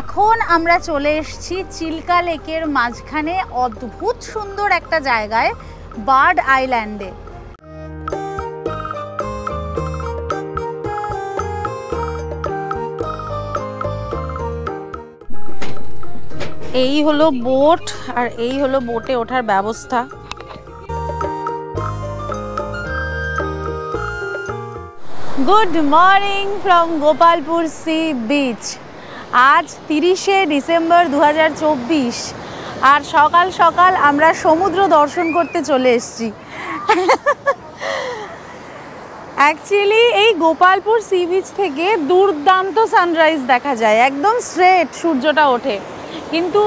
এখন আমরা চলে এসেছি চিল্কা লেকের মাঝখানে অদ্ভুত সুন্দর একটা জায়গায়, বার্ড আইল্যান্ডে। এই হলো বোট, আর এই হলো বোটে ওঠার ব্যবস্থা। Good morning from Gopalpur sea beach. আজ 30শে ডিসেম্বর 2024, আর সকাল সকাল আমরা সমুদ্র দর্শন করতে চলে এসেছি। অ্যাকচুয়ালি এই গোপালপুর সি বিচ থেকে দুর্দান্ত সানরাইজ দেখা যায়, একদম স্ট্রেট সূর্যটা ওঠে। কিন্তু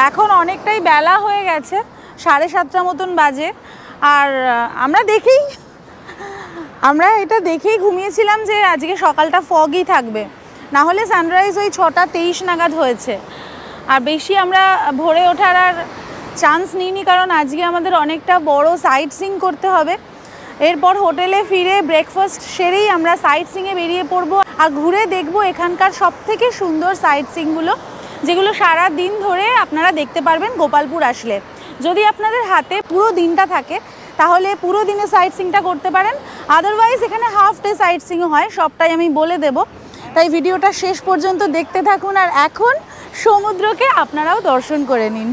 এখন অনেকটাই বেলা হয়ে গেছে, 7:30 মতন বাজে। আর আমরা এটা দেখেই ঘুমিয়েছিলাম যে আজকে সকালটা ফগই থাকবে, না হলে সানরাইজ ওই 6:23 নাগাদ হয়েছে। আর বেশি আমরা ভোরে ওঠার আর চান্স নিইনি, কারণ আজকে আমাদের অনেকটা বড় সাইট সিইং করতে হবে। এরপর হোটেলে ফিরে ব্রেকফাস্ট সেরেই আমরা সাইট সিইংয়ে বেরিয়ে পড়বো আর ঘুরে দেখবো এখানকার সবথেকে সুন্দর সাইট সিইংগুলো, যেগুলো সারা দিন ধরে আপনারা দেখতে পারবেন গোপালপুর আসলে। যদি আপনাদের হাতে পুরো দিনটা থাকে তাহলে পুরো দিনে সাইট সিইংটা করতে পারেন, আদারওয়াইজ এখানে হাফ ডে সাইট সিইং হয়, সবটাই আমি বলে দেব। তাই ভিডিওটা শেষ পর্যন্ত দেখতে থাকুন, আর এখন সমুদ্রকে আপনারাও দর্শন করে নিন।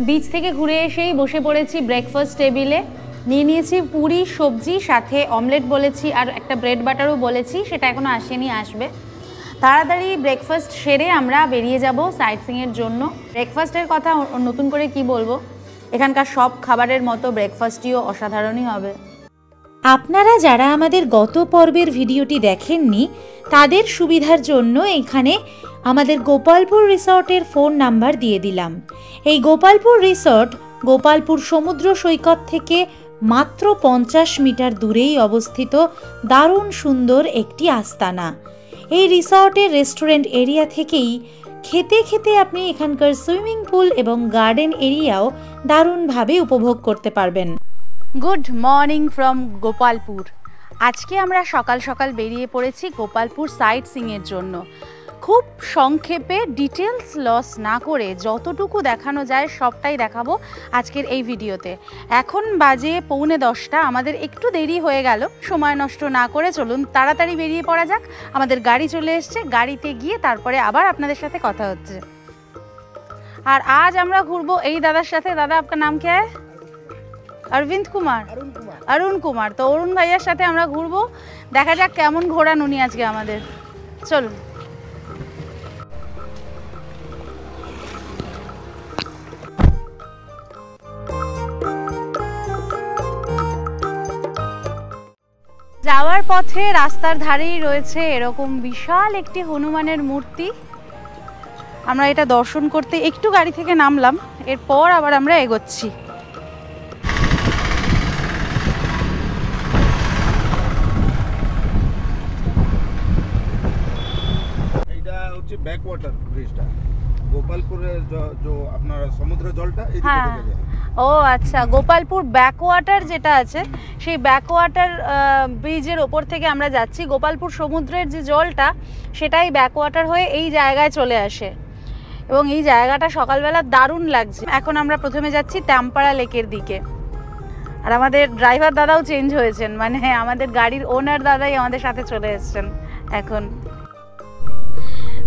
বিচ থেকে ঘুরে এসেই বসে পড়েছি ব্রেকফাস্ট টেবিলে। নিয়েছি পুরি, সবজি, সাথে অমলেট বলেছি, আর একটা ব্রেড বাটারও বলেছি, সেটা এখনও আসেনি, আসবে। তাড়াতাড়ি ব্রেকফাস্ট সেরে আমরা বেরিয়ে যাব সাইট সিইংয়ের জন্য। ব্রেকফাস্টের কথা নতুন করে কি বলবো, এখানকার সব খাবারের মতো ব্রেকফাস্টটিও অসাধারণই হবে। আপনারা যারা আমাদের গত পর্বের ভিডিওটি দেখেননি তাদের সুবিধার জন্য এখানে আমাদের গোপালপুর রিসর্টের ফোন নাম্বার দিয়ে দিলাম। এই গোপালপুর রিসর্ট গোপালপুর সমুদ্র সৈকত থেকে মাত্র 50 মিটার দূরেই অবস্থিত দারুণ সুন্দর একটি আস্তানা। এই রিসর্টের রেস্টুরেন্ট এরিয়া থেকেই খেতে খেতে আপনি এখানকার সুইমিং পুল এবং গার্ডেন এরিয়াও দারুণভাবে উপভোগ করতে পারবেন। Good morning from Gopalpur. আজকে আমরা সকাল সকাল বেরিয়ে পড়েছি গোপালপুর সাইট সিইংয়ের জন্য। খুব সংক্ষেপে, ডিটেলস লস না করে যতটুকু দেখানো যায় সবটাই দেখাবো আজকের এই ভিডিওতে। এখন বাজে 9:45, আমাদের একটু দেরি হয়ে গেল। সময় নষ্ট না করে চলুন তাড়াতাড়ি বেরিয়ে পড়া যাক। আমাদের গাড়ি চলে এসছে, গাড়িতে গিয়ে তারপরে আবার আপনাদের সাথে কথা হচ্ছে। আর আজ আমরা ঘুরবো এই দাদার সাথে। দাদা, আপনার নাম क्या है? অরবিন্দ কুমার। অরুণ কুমার। তো অরুণ ভাইয়ার সাথে আমরা ঘুরবো, দেখা যাক কেমন ঘোরান উনি আজকে আমাদের। চলুন। যাওয়ার পথে রাস্তার ধারেই রয়েছে এরকম বিশাল একটি হনুমানের মূর্তি। আমরা এটা দর্শন করতে একটু গাড়ি থেকে নামলাম, এরপর আবার আমরা এগোচ্ছি। এটা হচ্ছে ব্যাকওয়াটার ব্রিজটা, গোপালপুরের যে আপনার সমুদ্র জলটা এদিকে ঢুকে যায়। ও আচ্ছা, গোপালপুর ব্যাকওয়াটার যেটা আছে সেই ব্যাকওয়াটার ব্রিজের ওপর থেকে আমরা যাচ্ছি। গোপালপুর সমুদ্রের যে জলটা সেটাই ব্যাকওয়াটার হয়ে এই জায়গায় চলে আসে, এবং এই জায়গাটা সকালবেলা দারুণ লাগছে। এখন আমরা প্রথমে যাচ্ছি তামপাড়া লেকের দিকে। আর আমাদের ড্রাইভার দাদাও চেঞ্জ হয়েছেন, মানে আমাদের গাড়ির ওনার দাদাই আমাদের সাথে চলে এসেছেন এখন।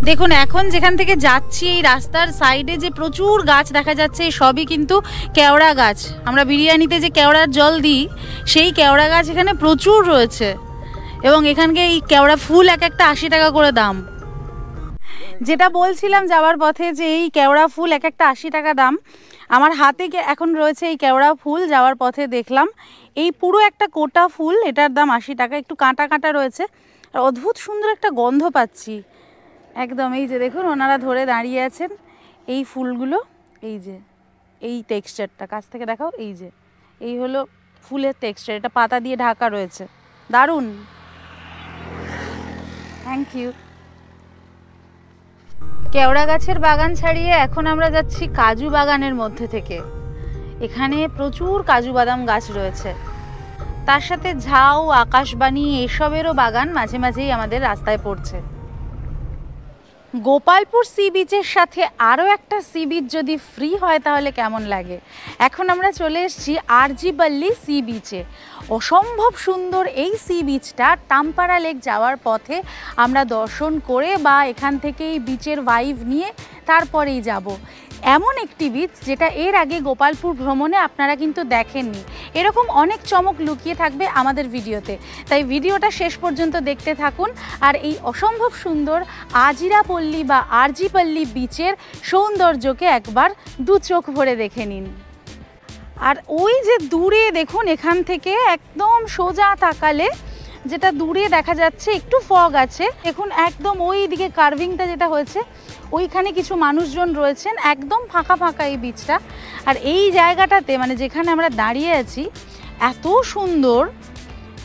দেখুন, এখন যেখান থেকে যাচ্ছি এই রাস্তার সাইডে যে প্রচুর গাছ দেখা যাচ্ছে, সবই কিন্তু কেওড়া গাছ। আমরা বিরিয়ানিতে যে কেওড়ার জল দিই সেই কেওড়া গাছ এখানে প্রচুর রয়েছে, এবং এখানকে এই কেওড়া ফুল এক একটা 80 টাকা করে দাম। যেটা বলছিলাম যাওয়ার পথে, যে এই কেওড়া ফুল এক একটা 80 টাকা দাম। আমার হাতে এখন রয়েছে এই কেওড়া ফুল, যাওয়ার পথে দেখলাম এই পুরো একটা কোটা ফুল, এটার দাম 80 টাকা। একটু কাঁটা কাঁটা রয়েছে, আর অদ্ভুত সুন্দর একটা গন্ধ পাচ্ছি একদম। এই যে দেখুন, ওনারা ধরে দাঁড়িয়ে আছেন এই ফুলগুলো, এই যে এই টেক্সচারটা কাছ থেকে দেখাও, এই যে এই হলো ফুলের টেক্সচার, এটা পাতা দিয়ে ঢাকা রয়েছে, দারুণ। Thank you. কেওড়া গাছের বাগান ছাড়িয়ে এখন আমরা যাচ্ছি কাজু বাগানের মধ্যে থেকে। এখানে প্রচুর কাজু বাদাম গাছ রয়েছে, তার সাথে ঝাউ, আকাশবাণী এসবেরও বাগান মাঝে মাঝেই আমাদের রাস্তায় পড়ছে। গোপালপুর সি বিচের সাথে আরও একটা সি বিচ যদি ফ্রি হয় তাহলে কেমন লাগে। এখন আমরা চলে এসেছি আরজিপল্লি সি বিচে। অসম্ভব সুন্দর এই সি বিচটা টাম্পারা লেক যাওয়ার পথে আমরা দর্শন করে বা এখান থেকে এই বিচের ভাইব নিয়ে তারপরেই যাব। এমন একটি বিচ যেটা এর আগে গোপালপুর ভ্রমণে আপনারা কিন্তু দেখেননি। এরকম অনেক চমক লুকিয়ে থাকবে আমাদের ভিডিওতে, তাই ভিডিওটা শেষ পর্যন্ত দেখতে থাকুন আর এই অসম্ভব সুন্দর আজিরাপল্লী বা আরজিপল্লী বিচের সৌন্দর্যকে একবার দু চোখ ভরে দেখে নিন। আর ওই যে দূরে দেখুন, এখান থেকে একদম সোজা তাকালে যেটা দূরে দেখা যাচ্ছে একটু ফগ আছে, দেখুন একদম ওই দিকে কার্ভিংটা যেটা হয়েছে ওইখানে কিছু মানুষজন রয়েছেন, একদম ফাঁকা ফাঁকা এই বিচটা। আর এই জায়গাটাতে মানে যেখানে আমরা দাঁড়িয়ে আছি এত সুন্দর,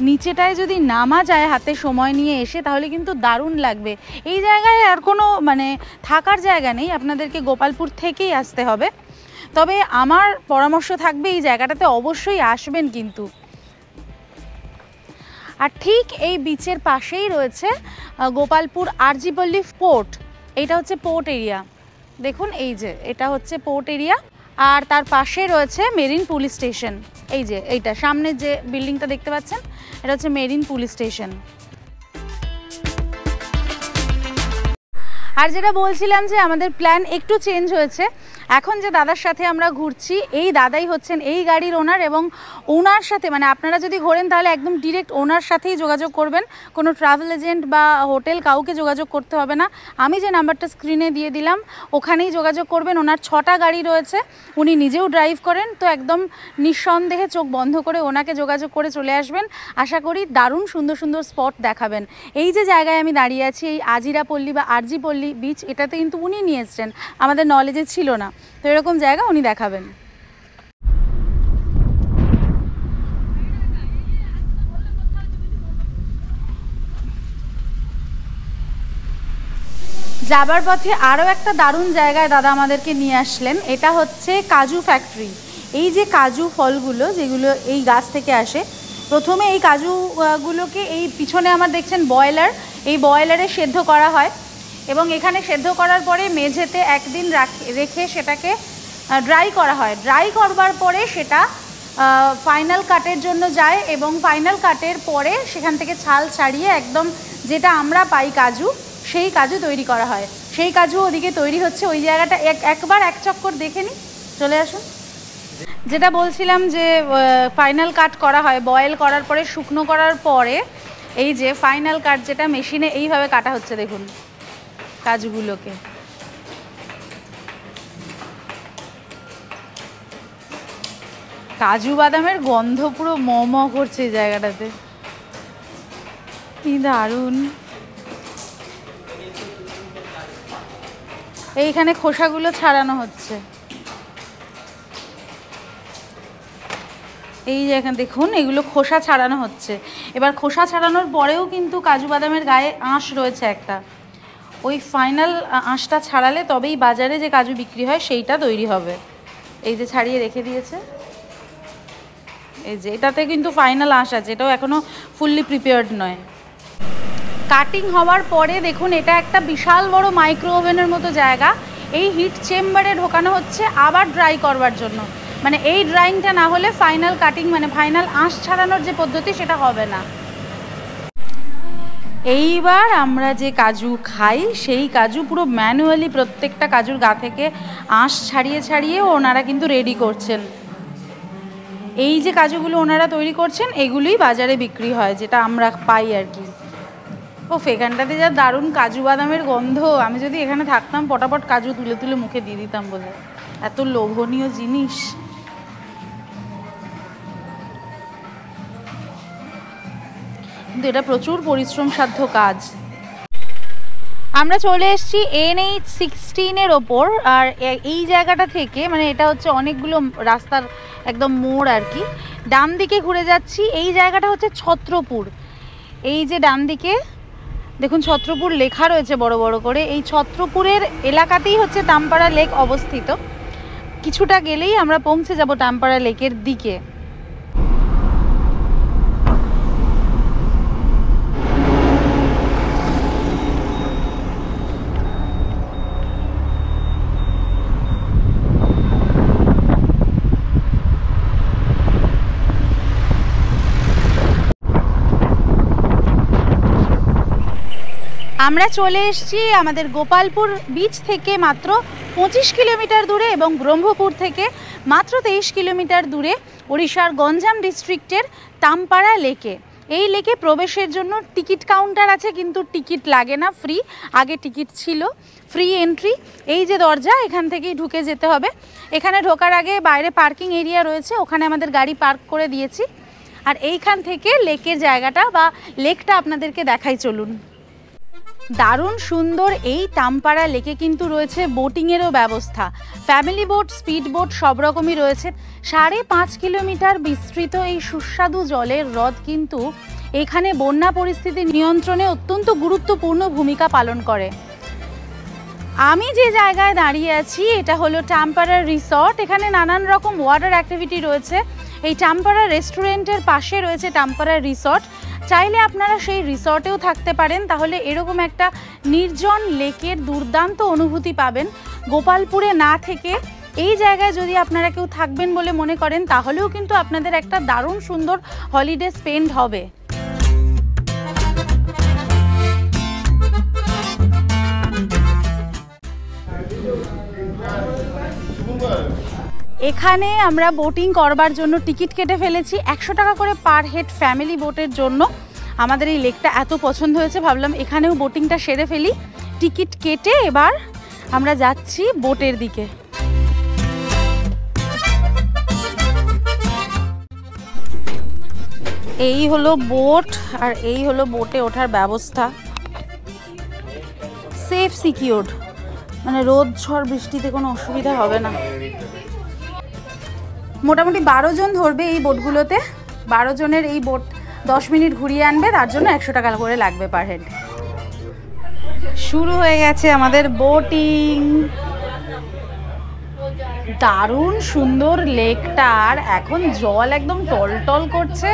নিচেটায় যদি নামা যায় হাতে সময় নিয়ে এসে তাহলে কিন্তু দারুণ লাগবে। এই জায়গায় আর কোনো মানে থাকার জায়গা নেই, আপনাদেরকে গোপালপুর থেকেই আসতে হবে। তবে আমার পরামর্শ থাকবে এই জায়গাটাতে অবশ্যই আসবেন কিন্তু। আর ঠিক এই বিচের পাশেই রয়েছে গোপালপুর আরজিপল্লী পোর্ট। এইটা হচ্ছে পোর্ট এরিয়া, দেখুন এই যে এটা হচ্ছে পোর্ট এরিয়া। আর তার পাশে রয়েছে মেরিন পুলিশ স্টেশন। এই যে এইটা সামনে যে বিল্ডিংটা দেখতে পাচ্ছেন এটা হচ্ছে মেরিন পুলিশ স্টেশন। আর যেটা বলছিলাম যে আমাদের প্ল্যান একটু চেঞ্জ হয়েছে। এখন যে দাদার সাথে আমরা ঘুরছি এই দাদাই হচ্ছেন এই গাড়ির ওনার, এবং ওনার সাথে মানে আপনারা যদি ঘোরেন তাহলে একদম ডিরেক্ট ওনার সাথেই যোগাযোগ করবেন, কোনো ট্রাভেল এজেন্ট বা হোটেল কাউকে যোগাযোগ করতে হবে না। আমি যে নাম্বারটা স্ক্রিনে দিয়ে দিলাম ওখানেই যোগাযোগ করবেন। ওনার 6টা গাড়ি রয়েছে, উনি নিজেও ড্রাইভ করেন, তো একদম নিঃসন্দেহে চোখ বন্ধ করে ওনাকে যোগাযোগ করে চলে আসবেন। আশা করি দারুণ সুন্দর সুন্দর স্পট দেখাবেন। এই যে জায়গায় আমি দাঁড়িয়ে আছি এই আজিরাপল্লী বা আরজিপল্লী বিচ, এটাতে কিন্তু উনি নিয়ে এসছেন, আমাদের নলেজে ছিল না, তো এরকম জায়গা উনি দেখাবেন। যাবার পথে আরও একটা দারুণ জায়গায় দাদা আমাদেরকে নিয়ে আসলেন, এটা হচ্ছে কাজু ফ্যাক্টরি। এই যে কাজু ফলগুলো যেগুলো এই গাছ থেকে আসে, প্রথমে এই কাজুগুলোকে এই পিছনে আমার দেখছেন বয়লার, এই বয়লারে সেদ্ধ করা হয় এবং এখানে সেদ্ধ করার পরে মেঝেতে একদিন রেখে সেটাকে ড্রাই করা হয়। ড্রাই করবার পরে সেটা ফাইনাল কাটের জন্য যায় এবং ফাইনাল কাটের পরে সেখান থেকে ছাল ছাড়িয়ে একদম যেটা আমরা পাই কাজু, সেই কাজু তৈরি করা হয়। সেই কাজু ওদিকে তৈরি হচ্ছে, ওই জায়গাটা একবার এক চক্কর দেখে নিই, চলে আসুন। যেটা বলছিলাম যে ফাইনাল কাট করা হয়, বয়েল করার পরে শুকনো করার পরে এই যে ফাইনাল কাট যেটা মেশিনে এইভাবে কাটা হচ্ছে, দেখুন কাজুগুলোকে। কাজু বাদামের গন্ধ পুরো ম ম করছে এই জায়গাটাতে, কি দারুণ। এইখানে খোসাগুলো ছাড়ানো হচ্ছে, এই যে এখানে দেখুন এগুলো খোসা ছাড়ানো হচ্ছে। এবার খোসা ছাড়ানোর পরেও কিন্তু কাজু বাদামের গায়ে আঁশ রয়েছে একটা, ওই ফাইনাল আঁশটা ছাড়ালে তবেই বাজারে যে কাজু বিক্রি হয় সেইটা তৈরি হবে। এই যে ছাড়িয়ে রেখে দিয়েছে, এই যে এটাতে কিন্তু ফাইনাল আঁশ আছে, এটাও এখনও ফুললি প্রিপেয়ার্ড নয়। কাটিং হওয়ার পরে দেখুন এটা একটা বিশাল বড় মাইক্রো ওভেনের মতো জায়গা, এই হিট চেম্বারে ঢোকানো হচ্ছে আবার ড্রাই করবার জন্য। মানে এই ড্রাইংটা না হলে ফাইনাল কাটিং মানে ফাইনাল আঁশ ছাড়ানোর যে পদ্ধতি সেটা হবে না। এইবার আমরা যে কাজু খাই সেই কাজু পুরো ম্যানুয়ালি প্রত্যেকটা কাজুর গা থেকে আঁশ ছাড়িয়ে ছাড়িয়ে ওনারা কিন্তু রেডি করছেন। এই যে কাজুগুলো ওনারা তৈরি করছেন এগুলোই বাজারে বিক্রি হয়, যেটা আমরা পাই আর কি। ও এখানটাতে যা দারুণ কাজু বাদামের গন্ধ, আমি যদি এখানে থাকতাম পটাপট কাজু তুলে তুলে মুখে দিয়ে দিতাম বলে, এত লোভনীয় জিনিস। কিন্তু এটা প্রচুর পরিশ্রম সাধ্য কাজ। আমরা চলে এসেছি NH-16-এর ওপর, আর এই জায়গাটা থেকে মানে এটা হচ্ছে অনেকগুলো রাস্তার একদম মোড় আর কি, ডান দিকে ঘুরে যাচ্ছি। এই জায়গাটা হচ্ছে ছত্রপুর। এই যে ডান দিকে দেখুন ছত্রপুর লেখা রয়েছে বড় বড় করে, এই ছত্রপুরের এলাকাতেই হচ্ছে টাম্পারা লেক অবস্থিত। কিছুটা গেলেই আমরা পৌঁছে যাব টামপাড়া লেকের দিকে। আমরা চলে এসেছি আমাদের গোপালপুর বিচ থেকে মাত্র 25 কিলোমিটার দূরে এবং ব্রহ্মপুর থেকে মাত্র 23 কিলোমিটার দূরে ওড়িশার গঞ্জাম ডিস্ট্রিক্টের টামপাড়া লেকে। এই লেকে প্রবেশের জন্য টিকিট কাউন্টার আছে, কিন্তু টিকিট লাগে না, ফ্রি। আগে টিকিট ছিল, ফ্রি এন্ট্রি। এই যে দরজা, এখান থেকেই ঢুকে যেতে হবে। এখানে ঢোকার আগে বাইরে পার্কিং এরিয়া রয়েছে, ওখানে আমাদের গাড়ি পার্ক করে দিয়েছি। আর এইখান থেকে লেকের জায়গাটা বা লেকটা আপনাদেরকে দেখাই, চলুন। দারুণ সুন্দর এই টামপাড়া লেকে কিন্তু রয়েছে বোটিংয়েরও ব্যবস্থা। ফ্যামিলি বোট, স্পিড বোট সব রকমই রয়েছে। 5.5 কিলোমিটার বিস্তৃত এই সুস্বাদু জলের হ্রদ কিন্তু এখানে বন্যা পরিস্থিতি নিয়ন্ত্রণে অত্যন্ত গুরুত্বপূর্ণ ভূমিকা পালন করে। আমি যে জায়গায় দাঁড়িয়ে আছি এটা হলো টামপাড়া রিসর্ট। এখানে নানান রকম ওয়াটার অ্যাক্টিভিটি রয়েছে। এই টামপাড়া রেস্টুরেন্টের পাশে রয়েছে টামপাড়া রিসর্ট। চাইলে আপনারা সেই রিসর্টেও থাকতে পারেন, তাহলে এরকম একটা নির্জন লেকের দুর্দান্ত অনুভূতি পাবেন। গোপালপুরে না থেকে এই জায়গায় যদি আপনারা কেউ থাকবেন বলে মনে করেন, তাহলেও কিন্তু আপনাদের একটা দারুণ সুন্দর হলিডে স্পেন্ড হবে। এখানে আমরা বোটিং করবার জন্য টিকিট কেটে ফেলেছি 100 টাকা করে পার হেড ফ্যামিলি বোটের জন্য। আমাদের এই লেকটা এত পছন্দ হয়েছে, ভাবলাম এখানেও বোটিংটা সেরে ফেলি। টিকিট কেটে এবার আমরা যাচ্ছি বোটের দিকে। এই হলো বোট, আর এই হলো বোটে ওঠার ব্যবস্থা। সেফ সিকিউরড, মানে রোদ ঝড় বৃষ্টিতে কোনো অসুবিধা হবে না। মোটামুটি 12 জন ধরবে এই বোটগুলোতে। 12 জনের এই বোট 10 মিনিট ঘুরিয়ে আনবে, তার জন্য 100 টাকা করে লাগবে পার হেড। শুরু হয়ে গেছে আমাদের বোটিং। দারুণ সুন্দর লেকটার, এখন জল একদম টলটল করছে,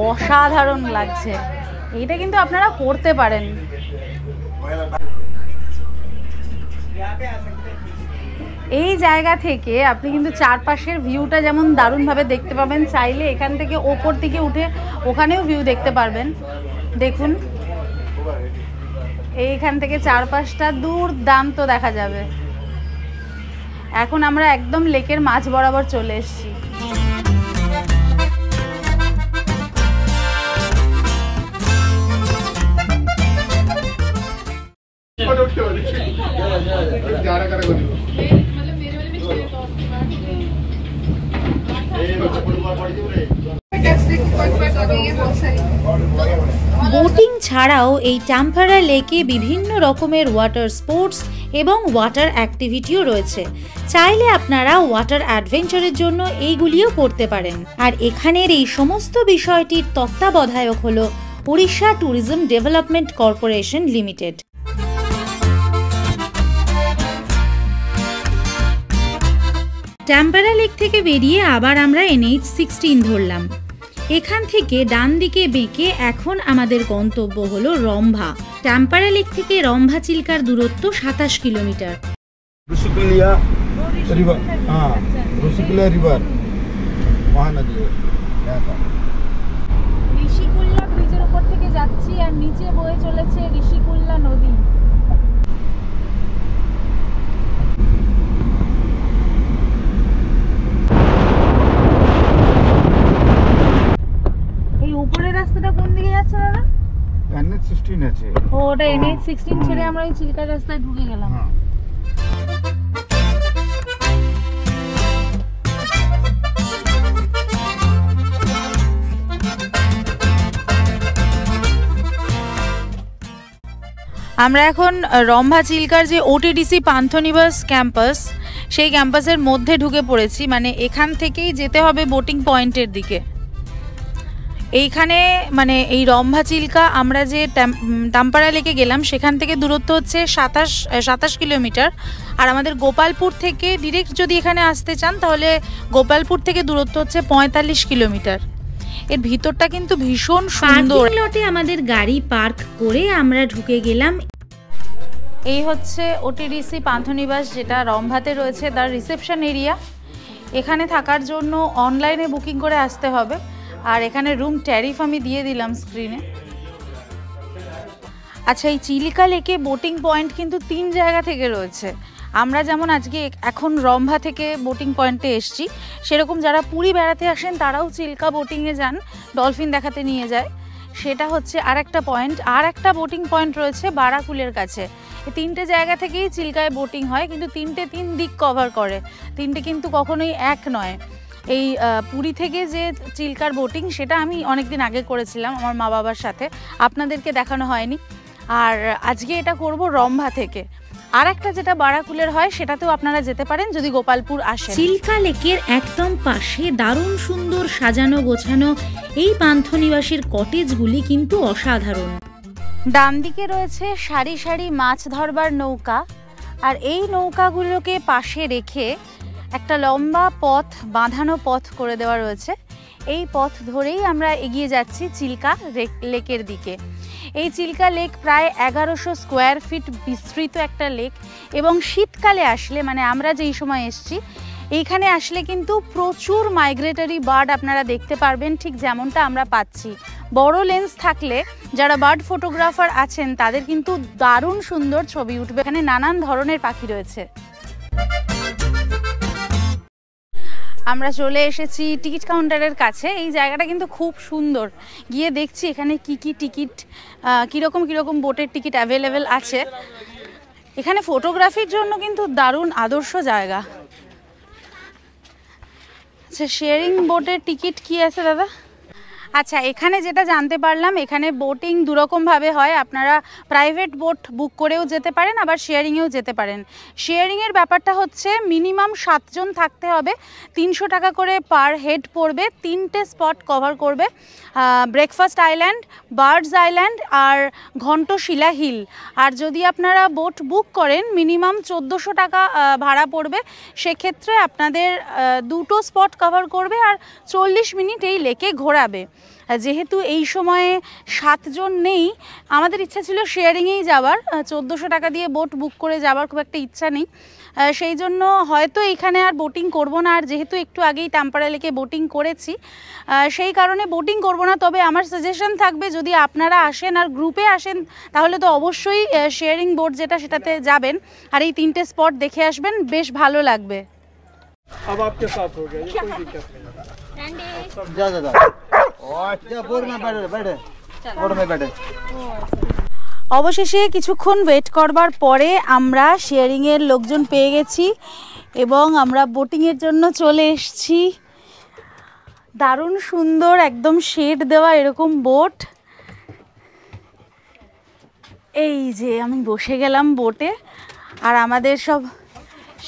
অসাধারণ লাগছে। এইটা কিন্তু আপনারা করতে পারেন। এই জায়গা থেকে আপনি কিন্তু চারপাশের ভিউটা যেমন দারুণভাবে দেখতে পাবেন, চাইলে এখান থেকে ওপর দিকে উঠে ওখানেও ভিউ দেখতে পারবেন। দেখুন, এইখান থেকে চারপাশটা দুর্দান্ত দেখা যাবে। এখন আমরা একদম লেকের মাঝ বরাবর চলে এসেছি। বোটিং ছাড়াও এই টামপাড়া লেকে বিভিন্ন রকমের ওয়াটার স্পোর্টস এবং ওয়াটার অ্যাক্টিভিটিও রয়েছে। চাইলে আপনারা ওয়াটার অ্যাডভেঞ্চারের জন্য এইগুলিও করতে পারেন। আর এখানের এই সমস্ত বিষয়টির তত্ত্বাবধায়ক হলো Orissa tourism development corporation limited. Tampara lake থেকে বেরিয়ে আবার আমরা NH-16 ধরলাম। এখান থেকে ডান দিকে বেঁকে এখন আমাদের গন্তব্য হলো রম্ভা। টামপাড়া লেক থেকে রম্ভা চিল্কার দূরত্ব 27 কিলোমিটার। ऋषिकुल्या रिवर, हाँ ऋषिकुल्या रिवर महानदी है। ঋষিকুল্লা ব্রিজের উপর থেকে যাচ্ছি আর নিচে বয়ে চলেছে ঋষিকুল্লা নদী। এই উপরের রাস্তাটা কোন দিকে যাচ্ছে দাদা? NH-16 আছে। ও, ওটা NH-16 ছেড়ে আমরা ওই চিল্কার রাস্তায় ঢুকে গেলাম। আমরা এখন রম্ভা চিল্কার যে OTDC পান্থনিবাস ক্যাম্পাস, সেই ক্যাম্পাসের মধ্যে ঢুকে পড়েছি। মানে এখান থেকেই যেতে হবে বোটিং পয়েন্টের দিকে। এইখানে মানে এই রম্ভা চিল্কা আমরা যে টাম্পারা লেকে গেলাম সেখান থেকে দূরত্ব হচ্ছে 27 কিলোমিটার। আর আমাদের গোপালপুর থেকে ডিরেক্ট যদি এখানে আসতে চান তাহলে গোপালপুর থেকে দূরত্ব হচ্ছে 45 কিলোমিটার। এর ভিতরটা কিন্তু ভীষণ সুন্দর। পার্কিং লটে আমাদের গাড়ি পার্ক করে আমরা ঢুকে গেলাম। এই হচ্ছে ওটিডিসি পান্থনিবাস, যেটা রম্ভাতে রয়েছে, তার রিসেপশন এরিয়া। এখানে থাকার জন্য অনলাইনে বুকিং করে আসতে হবে। আর এখানে রুম ট্যারিফ আমি দিয়ে দিলাম স্ক্রিনে। আচ্ছা, এই চিল্কা লেকে বোটিং পয়েন্ট কিন্তু 3 জায়গা থেকে রয়েছে। আমরা যেমন আজকে এখন রম্ভা থেকে বোটিং পয়েন্টে এসছি, সেরকম যারা পুরী বেড়াতে আসেন তারাও চিল্কা বোটিংয়ে যান, ডলফিন দেখাতে নিয়ে যায়। সেটা হচ্ছে আর একটা পয়েন্ট। আর একটা বোটিং পয়েন্ট রয়েছে বারাকুলের কাছে। এই 3টে জায়গা থেকেই চিল্কায় বোটিং হয়, কিন্তু 3 দিক কভার করে। 3টে কিন্তু কখনোই এক নয়। এই পুরী থেকে যে চিল্কার বোটিং সেটা আমি অনেক দিন আগে করেছিলাম আমার মা বাবার সাথে, আপনাদেরকে দেখানো হয়নি। আর আজকে এটা করব রম্ভা থেকে। আর একটা যেটা বারাকুলের হয় সেটাতেও আপনারা যেতে পারেন যদি গোপালপুর আসেন। চিল্কা লেকের একদম পাশে দারুণ সুন্দর সাজানো গোছানো এই পান্থনিবাসের কটেজগুলি কিন্তু অসাধারণ। ডান দিকে রয়েছে সারি সারি মাছ ধরবার নৌকা, আর এই নৌকাগুলোকে পাশে রেখে একটা লম্বা পথ, বাঁধানো পথ করে দেওয়া রয়েছে। এই পথ ধরেই আমরা এগিয়ে যাচ্ছি চিল্কা লেকের দিকে। এই চিল্কা লেক প্রায় 1100 স্কোয়ার ফিট বিস্তৃত একটা লেক, এবং শীতকালে আসলে, মানে আমরা যেই সময় এসছি এইখানে আসলে কিন্তু প্রচুর মাইগ্রেটরি বার্ড আপনারা দেখতে পারবেন, ঠিক যেমনটা আমরা পাচ্ছি। বড় লেন্স থাকলে যারা বার্ড ফটোগ্রাফার আছেন তাদের কিন্তু দারুণ সুন্দর ছবি উঠবে। এখানে নানান ধরনের পাখি রয়েছে। আমরা চলে এসেছি টিকিট কাউন্টারের কাছে। এই জায়গাটা কিন্তু খুব সুন্দর। গিয়ে দেখছি এখানে কি কি টিকিট, কীরকম বোটের টিকিট অ্যাভেলেবেল আছে। এখানে ফটোগ্রাফির জন্য কিন্তু দারুণ আদর্শ জায়গা। আচ্ছা, শেয়ারিং বোটের টিকিট কি আছে দাদা? আচ্ছা, এখানে যেটা জানতে পারলাম, এখানে বোটিং দুরকমভাবে হয়। আপনারা প্রাইভেট বোট বুক করেও যেতে পারেন, আবার শেয়ারিংয়েও যেতে পারেন। শেয়ারিংয়ের ব্যাপারটা হচ্ছে মিনিমাম 7 জন থাকতে হবে, 300 টাকা করে পার হেড পড়বে। 3টে স্পট কভার করবে, ব্রেকফাস্ট আইল্যান্ড, বার্ডস আইল্যান্ড আর ঘণ্টশিলা হিল। আর যদি আপনারা বোট বুক করেন মিনিমাম 1400 টাকা ভাড়া পড়বে। সেক্ষেত্রে আপনাদের 2টো স্পট কভার করবে আর 40 মিনিট এই লেকে ঘোরাবে। যেহেতু এই সময়ে 7 জন নেই, আমাদের ইচ্ছা ছিল শেয়ারিংয়েই যাওয়ার। 1400 টাকা দিয়ে বোট বুক করে যাওয়ার খুব একটা ইচ্ছা নেই, সেই জন্য হয়তো এইখানে আর বোটিং করব না। আর যেহেতু একটু আগেই টাম্পারা লেকে বোটিং করেছি, সেই কারণে বোটিং করব না। তবে আমার সাজেশন থাকবে, যদি আপনারা আসেন আর গ্রুপে আসেন তাহলে তো অবশ্যই শেয়ারিং বোট যেটা সেটাতে যাবেন, আর এই 3টে স্পট দেখে আসবেন, বেশ ভালো লাগবে। अब आपके साथ हो गया, ये कोई दिक्कत नहीं। অবশেষে কিছুক্ষণ ওয়েট করবার পরে আমরা শেয়ারিংয়ের লোকজন পেয়ে গেছি এবং আমরা বোটিংয়ের জন্য চলে এসেছি। দারুণ সুন্দর একদম শেড দেওয়া এরকম বোট। এই যে আমি বসে গেলাম বোটে, আর আমাদের সব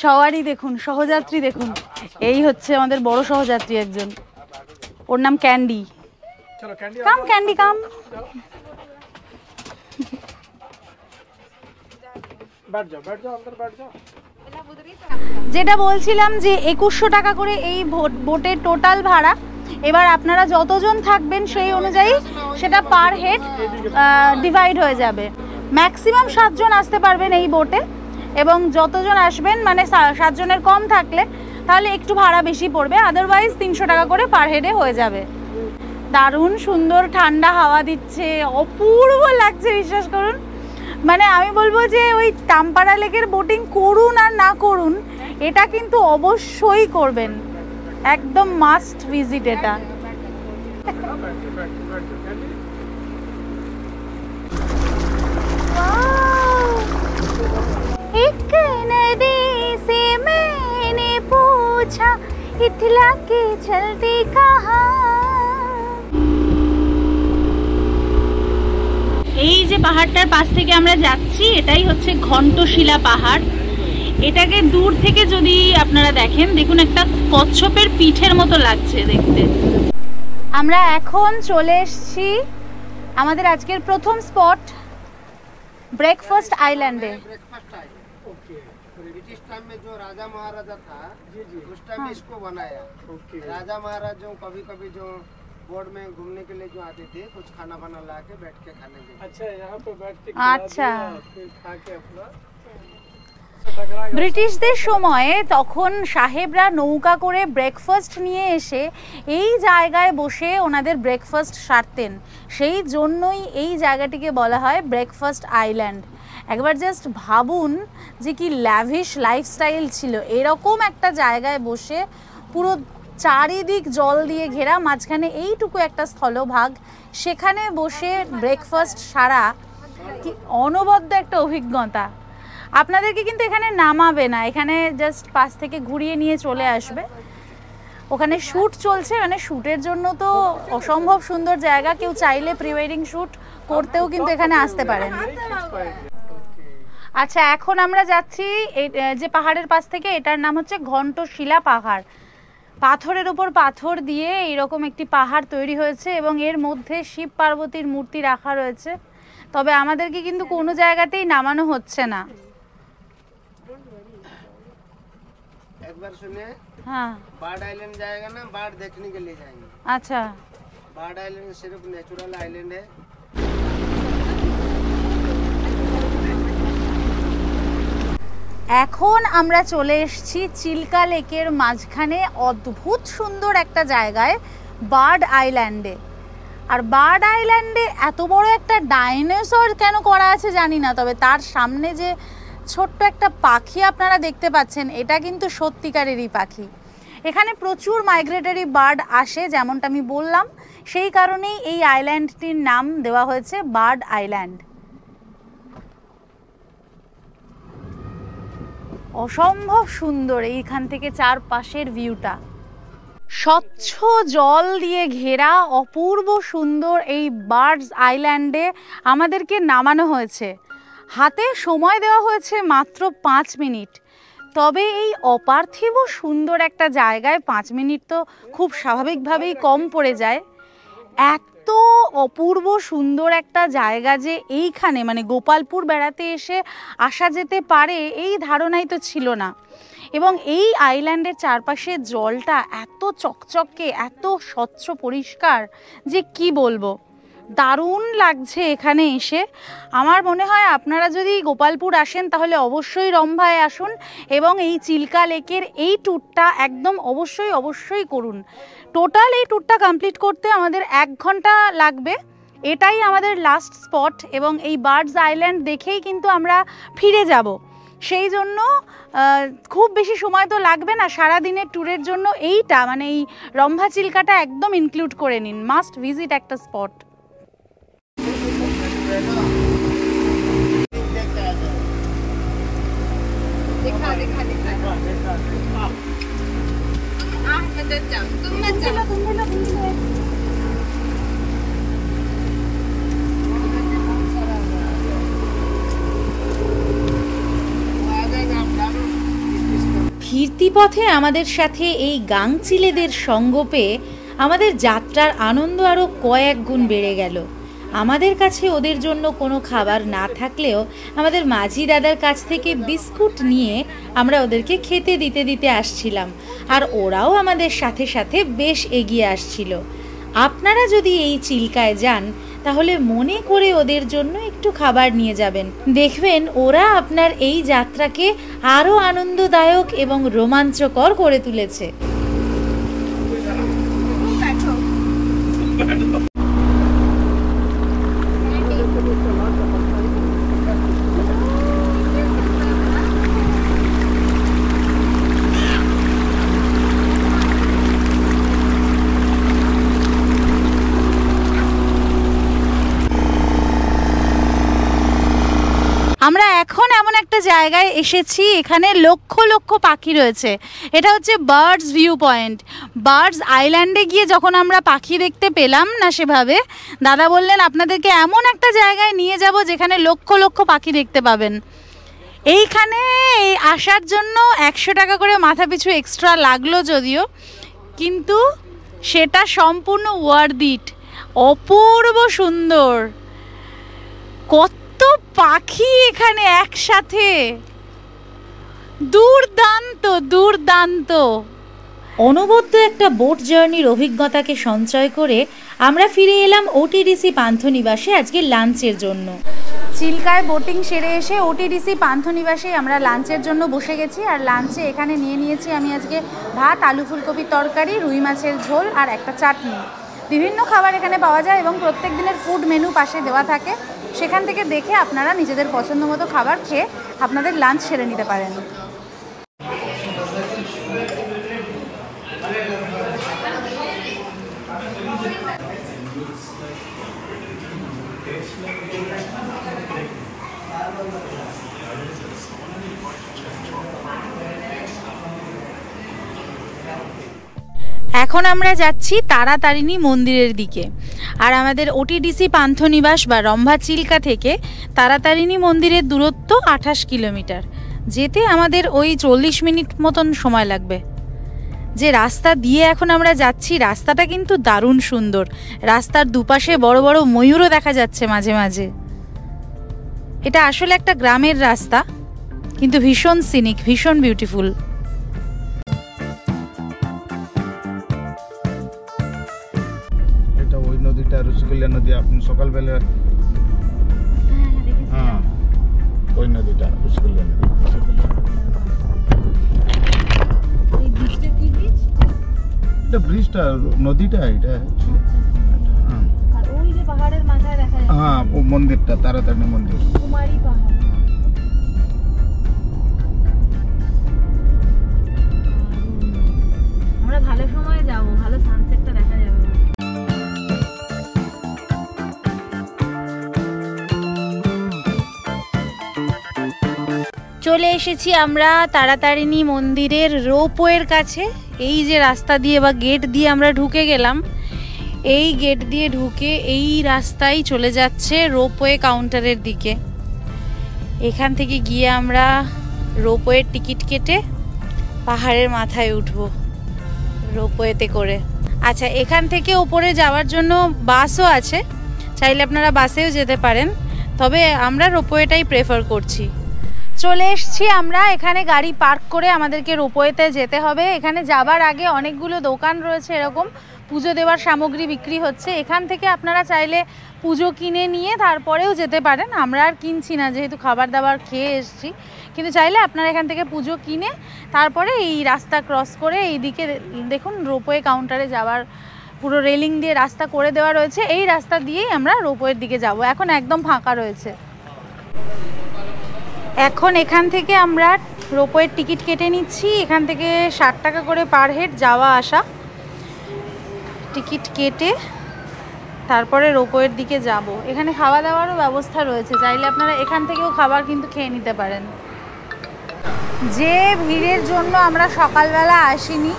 সওয়ারি দেখুন, সহযাত্রী দেখুন। এই হচ্ছে আমাদের বড় সহযাত্রী একজন, ওর নাম ক্যান্ডি। কাম ক্যান্ডি কাম। যেটা বলছিলাম যে 2100 টাকা করে এই বোটের টোটাল ভাড়া। এবার আপনারা যতজন থাকবেন সেই অনুযায়ী সেটা পার হেড ডিভাইড হয়ে যাবে। ম্যাক্সিমাম 7 জন আসতে পারবেন এই বোটে, এবং যতজন আসবেন, মানে 7 জনের কম থাকলে তাহলে একটু ভাড়া বেশি পড়বে, আদারওয়াইজ 300 টাকা করে পার হেডে হয়ে যাবে। দারুণ সুন্দর ঠান্ডা হাওয়া দিচ্ছে, অপূর্ব লাগছে, বিশ্বাস করুন। মানে আমি বলবো যে ওই টাম্পারা লেকের বোটিং করুন আর না করুন, এটা কিন্তু অবশ্যই করবেন, একদম মাস্ট ভিজিট এটা। एक नदी से मैंने पूछा इथला के चलती कहाँ। এই যে পাহাড়টার পাশ থেকে আমরা যাচ্ছি, এটাই হচ্ছে ঘণ্টশিলা পাহাড়। এটাকে দূর থেকে যদি আপনারা দেখেন, দেখুন একটা কচ্ছপের পিঠের মতো লাগছে দেখতে। আমরা এখন চলে এসেছি আমাদের আজকের প্রথম স্পট ब्रेकफास्ट आइलैंड है। Breakfast island okay. British time में जो राजा महाराजा था जी उस टाइम में इसको बनाया। ओके। राजा महाराज जो कभी कभी जो बोर्ड में घूमने के लिए जो आते थे कुछ खाना बना ला के बैठ के खाने के। अच्छा यहाँ पे बैठ के अच्छा खा के अपना ব্রিটিশদের সময়ে তখন সাহেবরা নৌকা করে ব্রেকফাস্ট নিয়ে এসে এই জায়গায় বসে ওনাদের ব্রেকফাস্ট সারতেন, সেই জন্যই এই জায়গাটিকে বলা হয় ব্রেকফাস্ট আইল্যান্ড। একবার জাস্ট ভাবুন যে কি ল্যাভিশ লাইফস্টাইল ছিল, এরকম একটা জায়গায় বসে পুরো চারিদিক জল দিয়ে ঘেরা, মাঝখানে এইটুকু একটা স্থলভাগ, সেখানে বসে ব্রেকফাস্ট সারা কি অনবদ্য একটা অভিজ্ঞতা। আপনাদেরকে কিন্তু এখানে নামাবে না, এখানে জাস্ট পাশ থেকে ঘুরিয়ে নিয়ে চলে আসবে। ওখানে শ্যুট চলছে, মানে শ্যুটের জন্য তো অসম্ভব সুন্দর জায়গা, কেউ চাইলে প্রি ওয়েডিং শ্যুট করতেও কিন্তু এখানে আসতে পারেন। আচ্ছা এখন আমরা যাচ্ছি এই যে পাহাড়ের পাশ থেকে, এটার নাম হচ্ছে ঘণ্টশিলা পাহাড়। পাথরের উপর পাথর দিয়ে এইরকম একটি পাহাড় তৈরি হয়েছে এবং এর মধ্যে শিব পার্বতীর মূর্তি রাখা রয়েছে। তবে আমাদেরকে কিন্তু কোনো জায়গাতেই নামানো হচ্ছে না। एक बार सुने हाँ बार्ड आइलैंड जाएगा ना, बार्ड देखने के लिए जाएंगे। अच्छा बार्ड आइलैंड सिर्फ नेचुरल आइलैंड है। এখন আমরা চলে এসেছি চিল্কা লেকের মাঝখানে অদ্ভুত সুন্দর একটা জায়গায়, বার্ড আইল্যান্ডে। আর বার্ড আইল্যান্ডে এত বড় একটা ডাইনোসর কেন করা আছে জানি না, তবে তার সামনে যে ছোট্ট একটা পাখি আপনারা দেখতে পাচ্ছেন, এটা কিন্তু সত্যিকারেরই পাখি। এখানে প্রচুর মাইগ্রেটরি বার্ড আসে, যেমনটা আমি বললাম, সেই কারণেই এই আইল্যান্ডটির নাম দেওয়া হয়েছে বার্ড আইল্যান্ড। অসম্ভব সুন্দর এইখান থেকে চারপাশের ভিউটা, স্বচ্ছ জল দিয়ে ঘেরা অপূর্ব সুন্দর এই বার্ডস আইল্যান্ডে আমাদেরকে নামানো হয়েছে। হাতে সময় দেওয়া হয়েছে মাত্র 5 মিনিট। তবে এই অপার্থিব সুন্দর একটা জায়গায় 5 মিনিট তো খুব স্বাভাবিকভাবেই কম পড়ে যায়। এত অপূর্ব সুন্দর একটা জায়গা যে এইখানে মানে গোপালপুর বেড়াতে এসে আসা যেতে পারে এই ধারণাই তো ছিল না। এবং এই আইল্যান্ডের চারপাশে জলটা এত চকচকে, এত স্বচ্ছ পরিষ্কার যে কি বলবো, দারুণ লাগছে এখানে এসে। আমার মনে হয় আপনারা যদি গোপালপুর আসেন তাহলে অবশ্যই রম্ভায় আসুন এবং এই চিল্কা লেকের এই ট্যুরটা একদম অবশ্যই করুন। টোটাল এই ট্যুরটা কমপ্লিট করতে আমাদের 1 ঘন্টা লাগবে। এটাই আমাদের লাস্ট স্পট এবং এই বার্ডস আইল্যান্ড দেখেই কিন্তু আমরা ফিরে যাব। সেই জন্য খুব বেশি সময় তো লাগবে না, সারাদিনের ট্যুরের জন্য এইটা মানে এই রম্ভা চিল্কাটা একদম ইনক্লুড করে নিন, মাস্ট ভিজিট একটা স্পট। ফিরতি পথে আমাদের সাথে এই গাংচিলেদের সঙ্গ পেয়ে আমাদের যাত্রার আনন্দ আরও কয়েক গুণ বেড়ে গেল। আমাদের কাছে ওদের জন্য কোনো খাবার না থাকলেও আমাদের মাঝি দাদার কাছ থেকে বিস্কুট নিয়ে আমরা ওদেরকে খেতে দিতে আসছিলাম, আর ওরাও আমাদের সাথে সাথে বেশ এগিয়ে আসছিল। আপনারা যদি এই চিল্কায় যান তাহলে মনে করে ওদের জন্য একটু খাবার নিয়ে যাবেন, দেখবেন ওরা আপনার এই যাত্রাকে আরও আনন্দদায়ক এবং রোমাঞ্চকর করে তুলেছে। আমরা এখন এমন একটা জায়গায় এসেছি, এখানে লক্ষ লক্ষ পাখি রয়েছে। এটা হচ্ছে বার্ডস ভিউ পয়েন্ট। বার্ডস আইল্যান্ডে গিয়ে যখন আমরা পাখি দেখতে পেলাম না সেভাবে, দাদা বললেন আপনাদেরকে এমন একটা জায়গায় নিয়ে যাব যেখানে লক্ষ লক্ষ পাখি দেখতে পাবেন। এইখানে আসার জন্য 100 টাকা করে মাথা পিছু এক্সট্রা লাগলো যদিও, কিন্তু সেটা সম্পূর্ণ ওয়ার্থ ইট। অপূর্ব সুন্দর, কত পাখি এখানে একসাথে, দুর্দান্ত দুর্দান্ত। অনবদ্য একটা বোট জার্নির অভিজ্ঞতাকে সঞ্চয় করে আমরা ফিরে এলাম ওটিডিসি পান্থনিবাসে আজকে লাঞ্চের জন্য। চিল্কায় বোটিং সেরে এসে ওটিডিসি পান্থনিবাসে আমরা লাঞ্চের জন্য বসে গেছি। আর লাঞ্চে এখানে নিয়ে নিয়েছি আমি আজকে ভাত, আলু ফুলকপির তরকারি, রুই মাছের ঝোল আর একটা চাটনি। বিভিন্ন খাবার এখানে পাওয়া যায় এবং প্রত্যেক দিনের ফুড মেনু পাশে দেওয়া থাকে, সেখান থেকে দেখে আপনারা নিজেদের পছন্দ মতো খাবার খেয়ে আপনাদের লাঞ্চ সেরে নিতে পারেন। এখন আমরা যাচ্ছি তারাতারিণী মন্দিরের দিকে। আর আমাদের ওটিডিসি পান্থনিবাস বা রম্ভা চিল্কা থেকে তারাতারিণী মন্দিরের দূরত্ব 28 কিলোমিটার। যেতে আমাদের ওই 40 মিনিট মতন সময় লাগবে। যে রাস্তা দিয়ে এখন আমরা যাচ্ছি, রাস্তাটা কিন্তু দারুণ সুন্দর। রাস্তার দুপাশে বড় বড় ময়ূরও দেখা যাচ্ছে মাঝে মাঝে। এটা আসলে একটা গ্রামের রাস্তা, কিন্তু ভীষণ সিনিক, ভীষণ বিউটিফুল। এটা ওই নদীটা রসিকল্যা নদী, আপনি সকালবেলা হ্যাঁ ওই নদীটা রসিকল্যা নদী। এটা ব্রিজটা নদীটা এটা আর ওই যে পাহাড়ের মাথায় দেখা যাচ্ছে হ্যাঁ ও মন্দিরটা তারাতারিণী মন্দির, কুমারী পাহাড়। আমরা ভালো সময়ে যাব, ভালো সানসেটটা দেখা যাবে। চলে এসেছি আমরা তারাতারিণী মন্দিরের রোপওয়ের কাছে। এই যে রাস্তা দিয়ে বা গেট দিয়ে আমরা ঢুকে গেলাম, এই গেট দিয়ে ঢুকে এই রাস্তায় চলে যাচ্ছে রোপওয়ে কাউন্টারের দিকে। এখান থেকে গিয়ে আমরা রোপওয়ের টিকিট কেটে পাহাড়ের মাথায় উঠব রোপওয়েতে করে। আচ্ছা, এখান থেকে উপরে যাওয়ার জন্য বাসও আছে, চাইলে আপনারা বাসেও যেতে পারেন, তবে আমরা রোপওয়েটাই প্রেফার করছি। চলে এসছি আমরা, এখানে গাড়ি পার্ক করে আমাদেরকে রোপওয়েতে যেতে হবে। এখানে যাবার আগে অনেকগুলো দোকান রয়েছে, এরকম পুজো দেওয়ার সামগ্রী বিক্রি হচ্ছে। এখান থেকে আপনারা চাইলে পুজো কিনে নিয়ে তারপরেও যেতে পারেন। আমরা আর কিনছি না, যেহেতু খাবার দাবার খেয়ে এসছি, কিন্তু চাইলে আপনারা এখান থেকে পুজো কিনে তারপরে এই রাস্তা ক্রস করে এই দিকে দেখুন রোপওয়ে কাউন্টারে যাওয়ার পুরো রেলিং দিয়ে রাস্তা করে দেওয়া রয়েছে। এই রাস্তা দিয়েই আমরা রোপওয়ের দিকে যাব। এখন একদম ফাঁকা রয়েছে। এখন এখান থেকে আমরা রোপওয়ের টিকিট কেটে নিচ্ছি। এখান থেকে 60 টাকা করে পার হেড যাওয়া আসা। টিকিট কেটে তারপরে রোপওয়ের দিকে যাব। এখানে খাওয়া দাওয়ারও ব্যবস্থা রয়েছে, চাইলে আপনারা এখান থেকেও খাবার কিন্তু খেয়ে নিতে পারেন। যে ভিড়ের জন্য আমরা সকালবেলা আসিনি,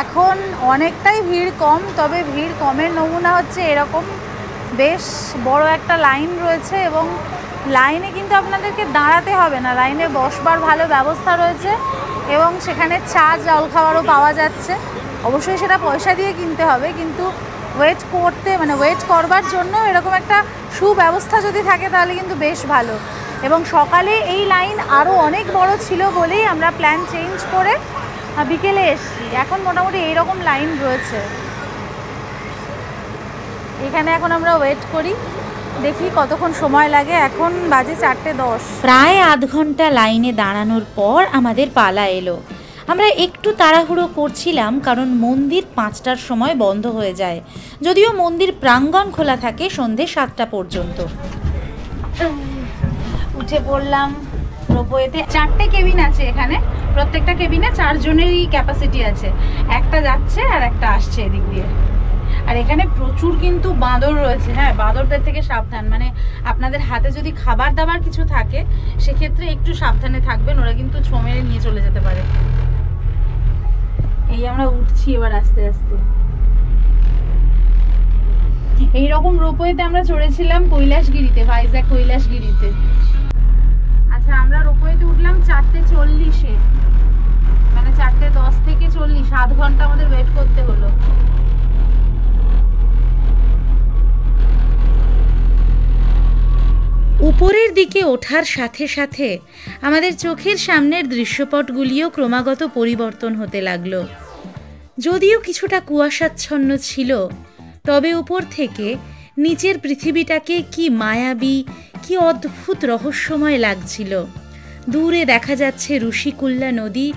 এখন অনেকটাই ভিড় কম, তবে ভিড় কমের নমুনা হচ্ছে এরকম বেশ বড় একটা লাইন রয়েছে এবং লাইনে কিন্তু আপনাদেরকে দাঁড়াতে হবে না, লাইনে বসবার ভালো ব্যবস্থা রয়েছে এবং সেখানে চা জল খাবারও পাওয়া যাচ্ছে। অবশ্যই সেটা পয়সা দিয়ে কিনতে হবে, কিন্তু ওয়েট করতে ওয়েট করবার জন্য এরকম একটা সুব্যবস্থা যদি থাকে তাহলে কিন্তু বেশ ভালো। এবং সকালে এই লাইন আরও অনেক বড় ছিল বলেই আমরা প্ল্যান চেঞ্জ করে বিকেলে এসেছি। এখন মোটামুটি এইরকম লাইন রয়েছে। এখানে এখন আমরা ওয়েট করি, দেখি কতক্ষণ সময় লাগে। এখন বাজে 4:10। প্রায় আধ ঘন্টা লাইনে দাঁড়ানোর পর আমাদের পালা এলো। আমরা একটু তাড়াহুড়ো করছিলাম কারণ মন্দির 5টার সময় বন্ধ হয়ে যায়, যদিও মন্দির প্রাঙ্গণ খোলা থাকে সন্ধে 7টা পর্যন্ত। উঠে পড়লাম রোপওয়েতে। 4টে কেবিন আছে এখানে, প্রত্যেকটা কেবিনে 4 জনেরই ক্যাপাসিটি আছে। একটা যাচ্ছে আর একটা আসছে এদিক দিয়ে। আর এখানে প্রচুর কিন্তু বাঁদর রয়েছে। হ্যাঁ, বাঁদরদের থেকে সাবধান, আপনাদের হাতে যদি খাবার দাবার কিছু থাকে সেক্ষেত্রে একটু সাবধানে থাকবেন, ওরা কিন্তু ছো মেরে নিয়ে চলে যেতে পারে। এই আমরা উঠছি এবার আস্তে আস্তে। এইরকম রোপওয়েতে আমরা চড়েছিলাম কৈলাসগিরিতে, ভাইজ্যাক কৈলাসগিরিতে। আচ্ছা, আমরা রোপওয়েতে উঠলাম 4:40-এ, 4:10 থেকে 40, 7 ঘন্টা আমাদের ওয়েট করতে হলো। দিকে ওঠার সাথে সাথে আমাদের চোখের সামনের দৃশ্যপটগুলিও ক্রমাগত পরিবর্তন হতে লাগলো। যদিও কিছুটা কুয়াশাচ্ছন্ন ছিল, তবে উপর থেকে নিচের পৃথিবীটাকে কি মায়াবী, কি অদ্ভুত রহস্যময় লাগছিল। দূরে দেখা যাচ্ছে ঋষিকুল্যা নদী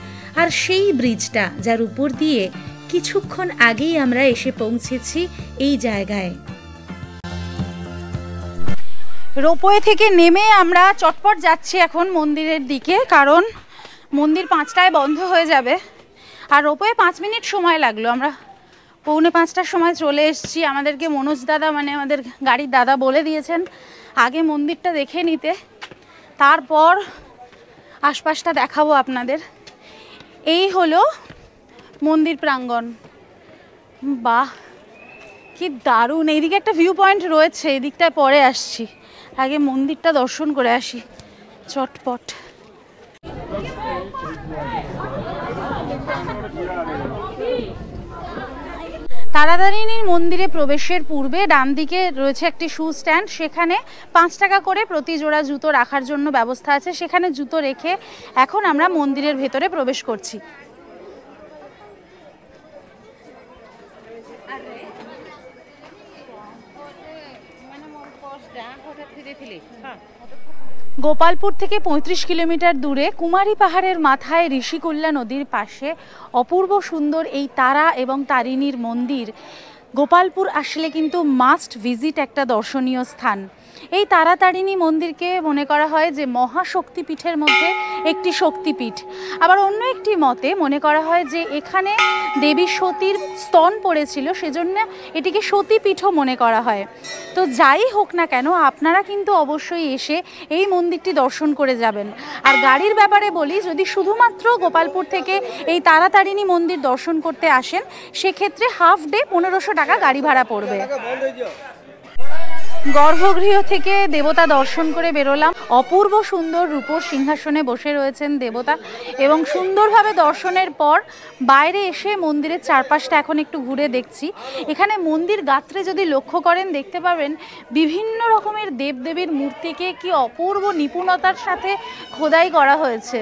আর সেই ব্রিজটা, যার উপর দিয়ে কিছুক্ষণ আগেই আমরা এসে পৌঁছেছি এই জায়গায়। রোপওয়ে থেকে নেমে আমরা চটপট যাচ্ছি এখন মন্দিরের দিকে, কারণ মন্দির 5টায় বন্ধ হয়ে যাবে। আর রোপওয়ে 5 মিনিট সময় লাগলো, আমরা 4:45টার সময় চলে এসেছি। আমাদেরকে মনোজ দাদা, মানে আমাদের গাড়ির দাদা, বলে দিয়েছেন আগে মন্দিরটা দেখে নিতে, তারপর আশপাশটা দেখাবো আপনাদের। এই হলো মন্দির প্রাঙ্গণ। বাহ, কি দারুণ! এইদিকে একটা ভিউ পয়েন্ট রয়েছে, এই দিকটায় পরে আসছি, আগে মন্দিরটা দর্শন করে আসি চটপট। তারাতারিণীর মন্দিরে প্রবেশের পূর্বে ডান দিকে রয়েছে একটি শু স্ট্যান্ড, সেখানে 5 টাকা করে প্রতি জোড়া জুতো রাখার জন্য ব্যবস্থা আছে। সেখানে জুতো রেখে এখন আমরা মন্দিরের ভেতরে প্রবেশ করছি। গোপালপুর থেকে 35 কিলোমিটার দূরে কুমারী পাহাড়ের মাথায় ঋষিকুল্যা নদীর পাশে অপূর্ব সুন্দর এই তারা এবং তারিণীর মন্দির। গোপালপুর আসলে কিন্তু মাস্ট ভিজিট একটা দর্শনীয় স্থান। এই তারাতারিণী মন্দিরকে মনে করা হয় যে মহাশক্তিপীঠের মধ্যে একটি শক্তিপীঠ। আবার অন্য একটি মতে মনে করা হয় যে এখানে দেবী সতীর স্তন পড়েছিল, সেজন্য এটিকে সতীপীঠও মনে করা হয়। তো যাই হোক না কেন, আপনারা কিন্তু অবশ্যই এসে এই মন্দিরটি দর্শন করে যাবেন। আর গাড়ির ব্যাপারে বলি, যদি শুধুমাত্র গোপালপুর থেকে এই তারাতারিণী মন্দির দর্শন করতে আসেন, সেক্ষেত্রে হাফ ডে 1500 টাকা গাড়ি ভাড়া পড়বে। গর্ভগৃহ থেকে দেবতা দর্শন করে বেরোলাম। অপূর্ব সুন্দর রূপোর সিংহাসনে বসে রয়েছেন দেবতা, এবং সুন্দরভাবে দর্শনের পর বাইরে এসে মন্দিরের চারপাশটা এখন একটু ঘুরে দেখছি। এখানে মন্দির গাত্রে যদি লক্ষ্য করেন, দেখতে পাবেন বিভিন্ন রকমের দেবদেবীর মূর্তিকে কি অপূর্ব নিপুণতার সাথে খোদাই করা হয়েছে।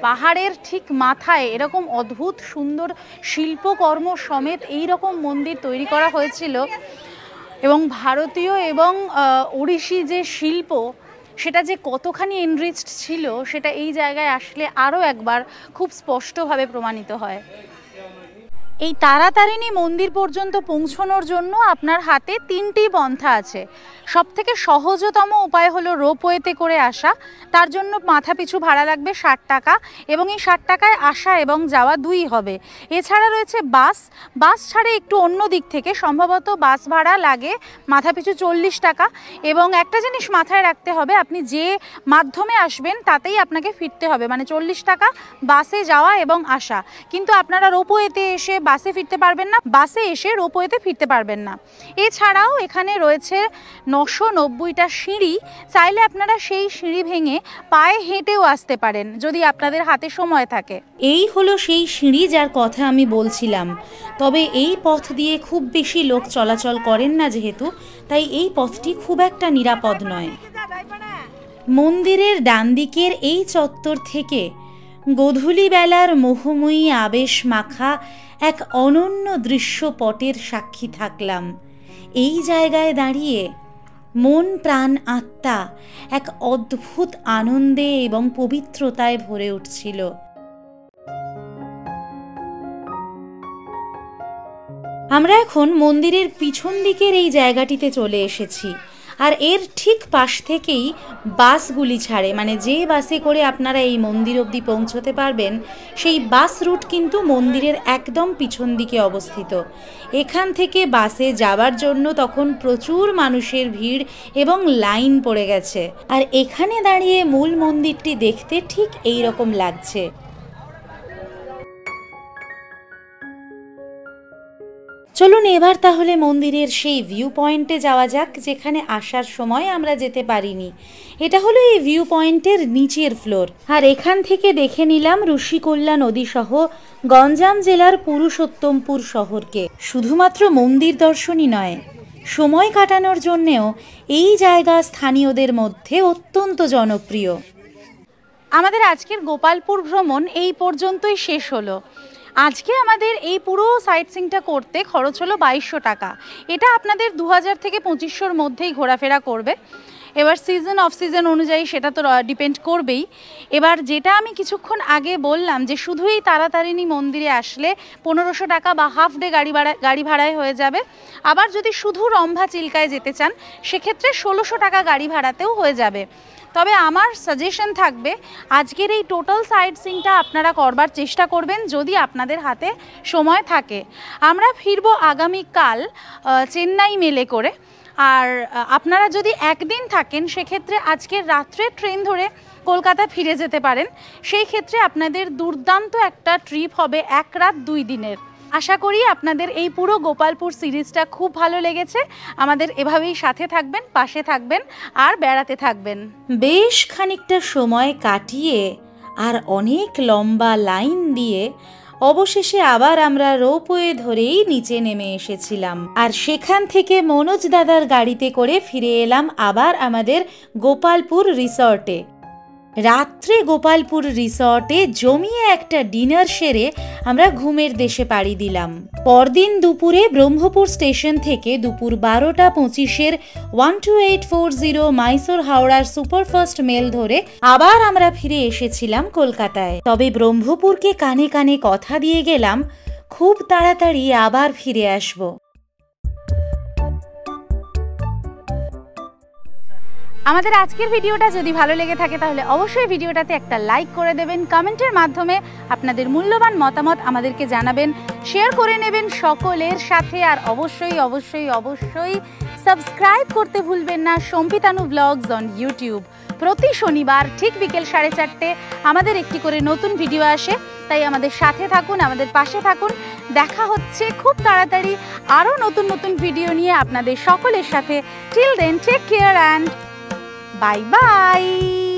পাহাড়ের ঠিক মাথায় এরকম অদ্ভুত সুন্দর শিল্পকর্ম সমেত এই রকম মন্দির তৈরি করা হয়েছিল, এবং ভারতীয় এবং ওড়িশি যে শিল্প, সেটা যে কতখানি এনরিচড ছিল, সেটা এই জায়গায় আসলে আরও একবার খুব স্পষ্টভাবে প্রমাণিত হয়। এই তারাতারিণী মন্দির পর্যন্ত পৌঁছানোর জন্য আপনার হাতে 3টি পন্থা আছে। সবথেকে সহজতম উপায় হলো রোপওয়েতে করে আসা। তার জন্য মাথা পিছু ভাড়া লাগবে 60 টাকা, এবং এই 60 টাকায় আসা এবং যাওয়া দুই হবে। এছাড়া রয়েছে বাস। বাস ছাড়ে একটু অন্য দিক থেকে সম্ভবত বাস ভাড়া লাগে মাথা পিছু 40 টাকা। এবং একটা জিনিস মাথায় রাখতে হবে, আপনি যে মাধ্যমে আসবেন তাতেই আপনাকে ফিরতে হবে, মানে 40 টাকা বাসে যাওয়া এবং আসা। কিন্তু আপনারা রোপওয়েতে এসে বাসে ফিরতে পারবেন না, বাসে এসে রোপওয়েতে ফিরতে পারবেন না। এছাড়াও এখানে রয়েছে 990টা সিঁড়ি। চাইলে আপনারা সেই সিঁড়ি ভেঙে পায়ে হেঁটেও আসতে পারেন, যদি আপনাদের হাতে সময় থাকে। এই হলো সেই সিঁড়ি যার কথা আমি বলছিলাম। তবে এই পথ দিয়ে খুব বেশি লোক চলাচল করেন না যেহেতু, তাই এই পথটি খুব একটা নিরাপদ নয়। মন্দিরের ডান দিকের এই চত্বর থেকে গোধূলি বেলার মোহময়ী আবেশ মাখা এক অনন্য দৃশ্যপটের সাক্ষী থাকলাম। এই জায়গায় দাঁড়িয়ে মন প্রাণ আত্মা এক অদ্ভুত আনন্দে এবং পবিত্রতায় ভরে উঠছিল। আমরা এখন মন্দিরের পিছন দিকের এই জায়গাটিতে চলে এসেছি, আর এর ঠিক পাশ থেকেই বাসগুলি ছাড়ে, মানে যে বাসে করে আপনারা এই মন্দির অবধি পৌঁছতে পারবেন, সেই বাস রুট কিন্তু মন্দিরের একদম পিছন দিকে অবস্থিত। এখান থেকে বাসে যাবার জন্য তখন প্রচুর মানুষের ভিড় এবং লাইন পড়ে গেছে। আর এখানে দাঁড়িয়ে মূল মন্দিরটি দেখতে ঠিক এই রকম লাগছে। চলুন এবার তাহলে মন্দিরের সেই ভিউ পয়েন্টে যাওয়া যাক, যেখানে আসার সময় আমরা যেতে পারিনি। এটা হলো এই ভিউ পয়েন্টের নিচের ফ্লোর। আর এখান থেকে দেখে নিলাম ঋষিকুল্যা নদী সহ গঞ্জাম জেলার পুরুষোত্তমপুর শহরকে। শুধুমাত্র মন্দির দর্শনই নয়, সময় কাটানোর জন্যেও এই জায়গা স্থানীয়দের মধ্যে অত্যন্ত জনপ্রিয়। আমাদের আজকের গোপালপুর ভ্রমণ এই পর্যন্তই শেষ হলো। আজকে আমাদের এই পুরো সাইট সিইংটা করতে খরচ হলো 2200 টাকা। এটা আপনাদের 2000 থেকে 2500-র মধ্যেই ঘোরাফেরা করবে। এবার সিজন অফ সিজন অনুযায়ী সেটা তো ডিপেন্ড করবেই। এবার যেটা আমি কিছুক্ষণ আগে বললাম যে শুধুই তারাতারিণী মন্দিরে আসলে 1500 টাকা বা হাফ ডে গাড়ি ভাড়ায় হয়ে যাবে। আবার যদি শুধু রম্ভা চিল্কায় যেতে চান সেক্ষেত্রে 1600 টাকা গাড়ি ভাড়াতেও হয়ে যাবে। তবে আমার সাজেশন থাকবে আজকের এই টোটাল সাইট সিইংটা আপনারা করবার চেষ্টা করবেন যদি আপনাদের হাতে সময় থাকে। আমরা ফিরবো আগামীকাল চেন্নাই মেলে করে। আর আপনারা যদি একদিন থাকেন সেক্ষেত্রে আজকের রাত্রে ট্রেন ধরে কলকাতা ফিরে যেতে পারেন। সেই ক্ষেত্রে আপনাদের দুর্দান্ত একটা ট্রিপ হবে 1 রাত 2 দিনের। আশা করি আপনাদের এই পুরো গোপালপুর সিরিজটা খুব ভালো লেগেছে। আমাদের এভাবেই সাথে থাকবেন, পাশে থাকবেন আর বেড়াতে থাকবেন। বেশ খানিকটা সময় কাটিয়ে আর অনেক লম্বা লাইন দিয়ে অবশেষে আবার আমরা রোপওয়ে ধরেই নিচে নেমে এসেছিলাম। আর সেখান থেকে মনোজ দাদার গাড়িতে করে ফিরে এলাম আবার আমাদের গোপালপুর রিসর্টে। রাত্রে গোপালপুর রিসর্টে জমিয়ে একটা ডিনার সেরে আমরা ঘুমের দেশে পাড়ি দিলাম। পরদিন দুপুরে ব্রহ্মপুর স্টেশন থেকে দুপুর 12:25-এর 12840 মাইসোর হাওড়ার সুপারফাস্ট মেল ধরে আবার আমরা ফিরে এসেছিলাম কলকাতায়। তবে ব্রহ্মপুরকে কানে কানে কথা দিয়ে গেলাম খুব তাড়াতাড়ি আবার ফিরে আসব। আমাদের আজকের ভিডিওটা যদি ভালো লেগে থাকে তাহলে অবশ্যই ভিডিওটাতে একটা লাইক করে দেবেন, কমেন্টের মাধ্যমে আপনাদের মূল্যবান মতামত আমাদেরকে জানাবেন, শেয়ার করে নেবেন সকলের সাথে। আর অবশ্যই অবশ্যই অবশ্যই সাবস্ক্রাইব করতে ভুলবেন না সম্পিতানু ব্লগস অন ইউটিউব। প্রতি শনিবার ঠিক বিকেল 4:30 আমাদের একটি করে নতুন ভিডিও আসে, তাই আমাদের সাথে থাকুন, আমাদের পাশে থাকুন। দেখা হচ্ছে খুব তাড়াতাড়ি আরও নতুন নতুন ভিডিও নিয়ে আপনাদের সকলের সাথে। Till then take care and bye bye.